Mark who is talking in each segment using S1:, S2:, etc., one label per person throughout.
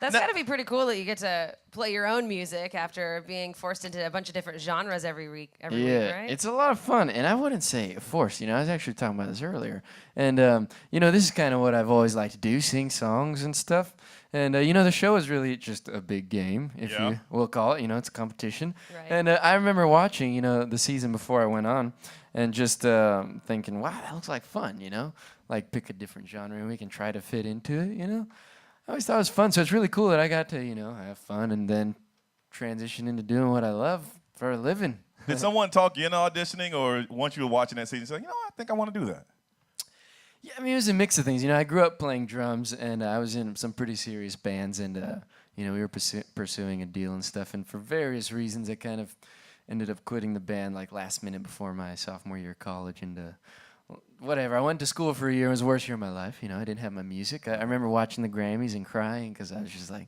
S1: That's got to be pretty cool that you get to play your own music after being forced into a bunch of different genres every week, right?
S2: It's a lot of fun, and I wouldn't say forced. I was actually talking about this earlier, and this is kind of what I've always liked to do: sing songs and stuff. And the show is really just a big game, if you will call it. It's a competition.
S1: Right.
S2: And I remember watching, the season before I went on, and just thinking, wow, that looks like fun. Like pick a different genre and we can try to fit into it. I always thought it was fun, so it's really cool that I got to, have fun and then transition into doing what I love for a living.
S3: Did someone talk you into auditioning, or once you were watching that season, say, I think I want to do that?
S2: Yeah, it was a mix of things. I grew up playing drums, and I was in some pretty serious bands, and we were pursuing a deal and stuff. And for various reasons, I kind of ended up quitting the band like last minute before my sophomore year of college, and whatever. I went to school for a year. It was the worst year of my life. I didn't have my music. I remember watching the Grammys and crying because I was just like,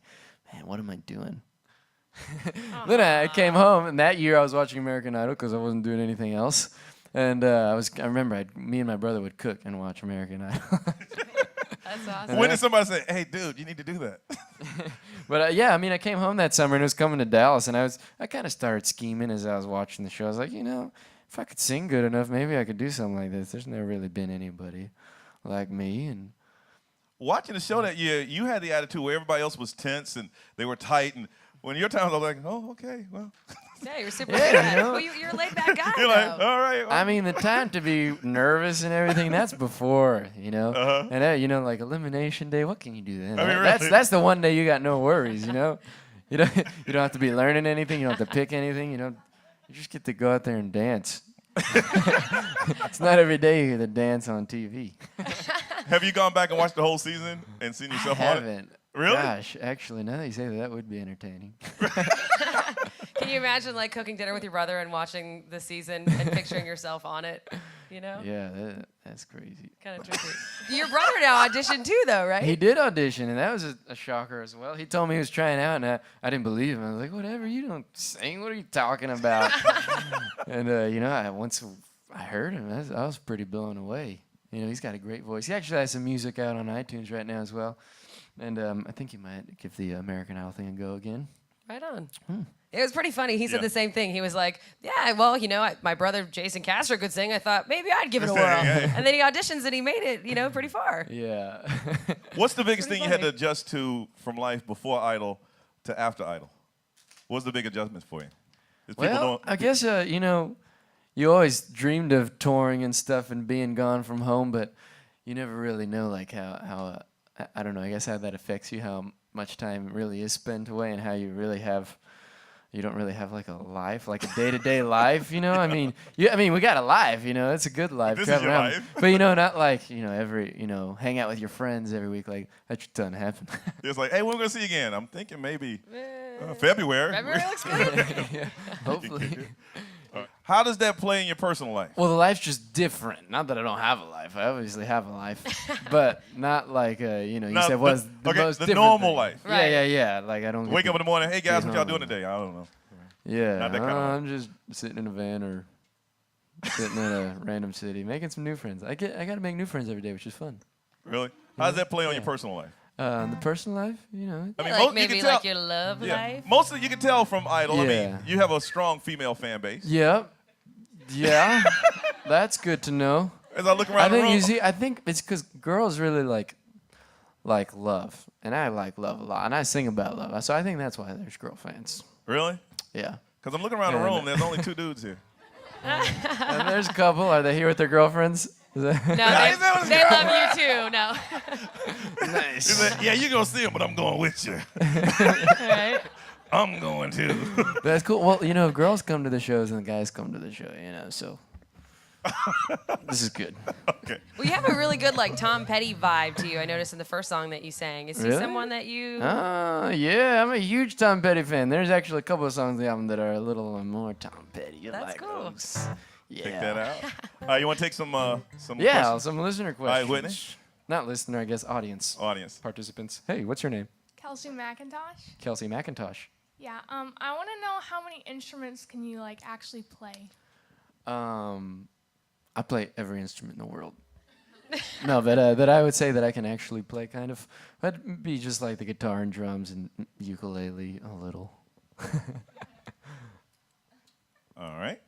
S2: man, what am I doing? Then I came home, and that year I was watching American Idol because I wasn't doing anything else. And I remember me and my brother would cook and watch American Idol.
S1: That's awesome.
S3: When did somebody say, hey, dude, you need to do that?
S2: But I came home that summer and it was coming to Dallas, and I kind of started scheming as I was watching the show. I was like, if I could sing good enough, maybe I could do something like this. There's never really been anybody like me. And
S3: watching the show that year, you had the attitude where everybody else was tense and they were tight, and when your time was like, oh, okay, well.
S1: Yeah, you're super good at it. Well, you're a laid-back guy,
S3: You're like, all right. Well.
S2: The time to be nervous and everything, that's before,
S3: Uh-huh.
S2: And, like Elimination Day, what can you do then?
S3: Really?
S2: That's the one day you got no worries, You don't have to be learning anything. You don't have to pick anything. You just get to go out there and dance. It's not every day you get to dance on TV.
S3: Have you gone back and watched the whole season and seen yourself
S2: I
S3: on it?
S2: haven't.
S3: Really?
S2: Gosh, actually, now that you say that would be entertaining.
S1: Can you imagine like cooking dinner with your brother and watching the season and picturing yourself on it?
S2: Yeah, that's crazy.
S1: Kind of tricky. Your brother now auditioned too, though, right?
S2: He did audition, and that was a shocker as well. He told me he was trying out, and I didn't believe him. I was like, whatever, you don't sing. What are you talking about? And, once I heard him, I was pretty blown away. He's got a great voice. He actually has some music out on iTunes right now as well. And I think he might give the American Idol thing a go again.
S1: Right on. It was pretty funny. He said the same thing. He was like, yeah, well, my brother Jason Castro could sing. I thought maybe I'd give it a whirl. And then he auditions and he made it, pretty far.
S2: Yeah.
S3: What's the biggest thing you had to adjust to from life before Idol to after Idol? What's the big adjustments for you?
S2: Well, I guess, you always dreamed of touring and stuff and being gone from home, but you never really know, like, how I don't know, I guess how that affects you, how much time really is spent away, and how you don't really have like a life, like a day-to-day life, we got a life, it's a good life.
S3: This is your life.
S2: But, not like, every, hang out with your friends every week, like, that just doesn't happen.
S3: It's like, hey, when are we going to see you again? I'm thinking maybe February.
S1: February looks good.
S2: Yeah, hopefully.
S3: How does that play in your personal life?
S2: Well, the life's just different. Not that I don't have a life. I obviously have a life. But not like, you said what's the most different
S3: normal
S2: thing.
S3: life.
S1: Right.
S2: Yeah. Like, I don't
S3: Wake up in the morning, hey, guys, what y'all doing today? I don't know.
S2: Yeah,
S3: Not that kind of
S2: I'm just sitting in a van or sitting in a random city, making some new friends. I got to make new friends every day, which is fun.
S3: Really? How does that play on your personal life?
S2: The personal life,
S3: I mean,
S1: like maybe like your love life.
S3: Mostly you can tell from Idol.
S2: Yeah.
S3: You have a strong female fan base.
S2: Yep. Yeah. That's good to know.
S3: As I look around the room.
S2: I think it's because girls really like love, and I like love a lot, and I sing about love. So I think that's why there's girl fans.
S3: Really?
S2: Yeah.
S3: Because I'm looking around the room. There's only 2 dudes here.
S2: And there's a couple. Are they here with their girlfriends?
S1: No, they love you too. No.
S2: Nice.
S3: Yeah, you're going to see them, but I'm going with you.
S1: Right.
S3: I'm going too.
S2: That's cool. Well, girls come to the shows and the guys come to the show, so this is good.
S3: Okay.
S1: Well, you have a really good like Tom Petty vibe to you. I noticed in the first song that you sang. Is he
S2: Really?
S1: someone that you?
S2: Yeah, I'm a huge Tom Petty fan. There's actually a couple of songs on the album that are a little more Tom Petty.
S1: That's
S2: like
S1: cool.
S2: Those. Yeah.
S3: Check that out. You want to take some questions?
S2: Some listener
S3: All
S2: questions.
S3: right, Whitney.
S2: Not listener, I guess audience.
S3: Audience.
S2: Participants. Hey, what's your name?
S4: Kelsey McIntosh.
S2: Kelsey McIntosh.
S4: Yeah. I want to know how many instruments can you actually play?
S2: I play every instrument in the world. No, but that I would say that I can actually play kind of. That'd be just like the guitar and drums and ukulele a little.
S3: All right.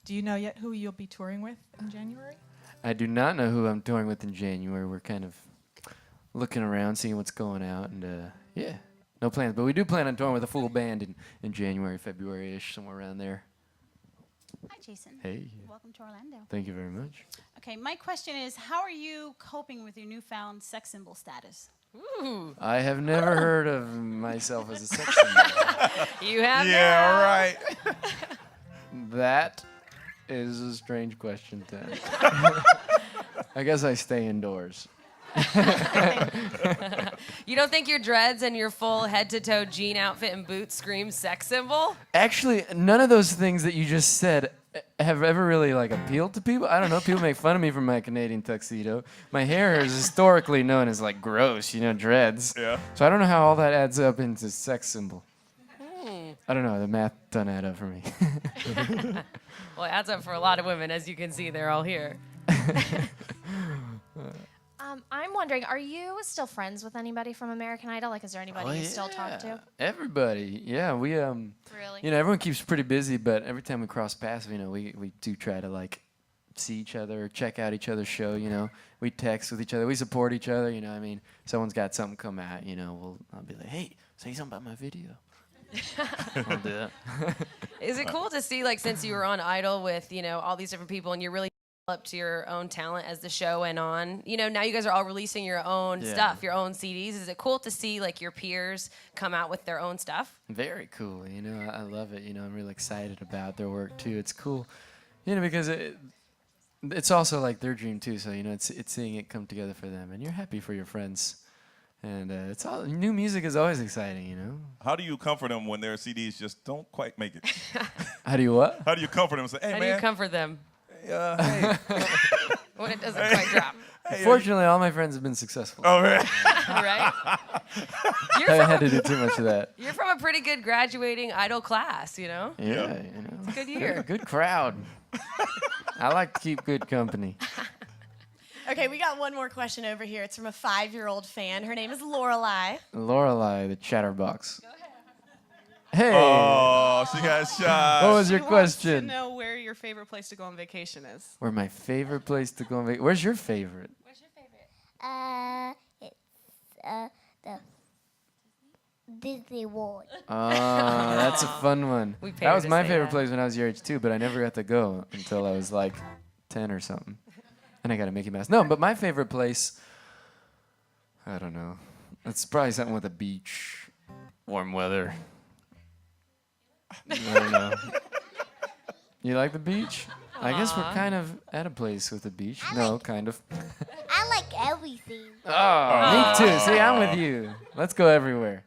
S5: Do you know yet who you'll be touring with in January?
S2: I do not know who I'm touring with in January. We're kind of looking around, seeing what's going out, and yeah, no plans. But we do plan on touring with a full band in January, February-ish, somewhere around there.
S6: Hi, Jason.
S2: Hey.
S6: Welcome to Orlando.
S2: Thank you very much.
S6: Okay, my question is, how are you coping with your newfound sex symbol status?
S1: Ooh.
S2: I have never heard of myself as a sex symbol.
S1: You have
S3: Yeah,
S1: now.
S3: right.
S2: That is a strange question to ask. I guess I stay indoors.
S1: You don't think your dreads and your full head-to-toe jean outfit and boots scream sex symbol?
S2: Actually, none of those things that you just said have ever really like appealed to people. I don't know. People make fun of me for my Canadian tuxedo. My hair is historically known as like gross, dreads.
S3: Yeah.
S2: So I don't know how all that adds up into sex symbol. I don't know. The math doesn't add up for me.
S1: Well, it adds up for a lot of women, as you can see. They're all here.
S7: I'm wondering, are you still friends with anybody from American Idol? Like, is there anybody you still talk to?
S2: Everybody. Yeah, we
S7: Really?
S2: everyone keeps pretty busy, but every time we cross paths, we do try to like see each other, check out each other's show, We text with each other, we support each other, someone's got something come out, I'll be like, "Hey, say something about my video." I'll do that.
S1: Is it cool to see, like, since you were on Idol with, all these different people and you're really up to your own talent as the show went on, now you guys are all releasing your own stuff, your own CDs. Is it cool to see, like, your peers come out with their own stuff?
S2: Very cool, I love it, I'm really excited about their work too. It's cool, because it's also like their dream too, so it's seeing it come together for them, and you're happy for your friends. And it's all new music is always exciting,
S3: How do you comfort them when their CDs just don't quite make it?
S2: How do you what?
S3: How do you comfort them and say, "Hey,
S1: How
S3: man,
S1: do you comfort them
S3: hey,
S1: when it doesn't quite drop?
S3: hey,
S2: Fortunately, all my friends have been successful.
S3: Oh, man.
S1: Right?
S2: I haven't had to do too much of that.
S1: You're from a pretty good graduating Idol class,
S2: Yeah,
S1: It's a good year.
S2: Good crowd. I like to keep good company.
S8: Okay, we got one more question over here. It's from a 5-year-old fan. Her name is Lorelei.
S2: Lorelei, the chatterbox. Go ahead. Hey.
S3: Oh, she got shot.
S2: What was your
S5: She wants to
S2: question?
S5: know where your favorite place to go on vacation is.
S2: Where my favorite place to go on vacation? Where's your favorite?
S7: What's your favorite?
S9: It's the Disney World.
S2: Oh, that's a fun one.
S1: We paid
S2: That
S1: her
S2: was
S1: to
S2: my
S1: say
S2: favorite
S1: that.
S2: place when I was your age too, but I never got to go until I was like 10 or something. And I got a Mickey Mouse. No, but my favorite place, I don't know. It's probably something with a beach, warm weather. I don't know. You like the beach? I guess we're kind of at a place with a beach. No, kind of.
S9: I like everything.
S2: Oh, me too. See, I'm with you. Let's go everywhere.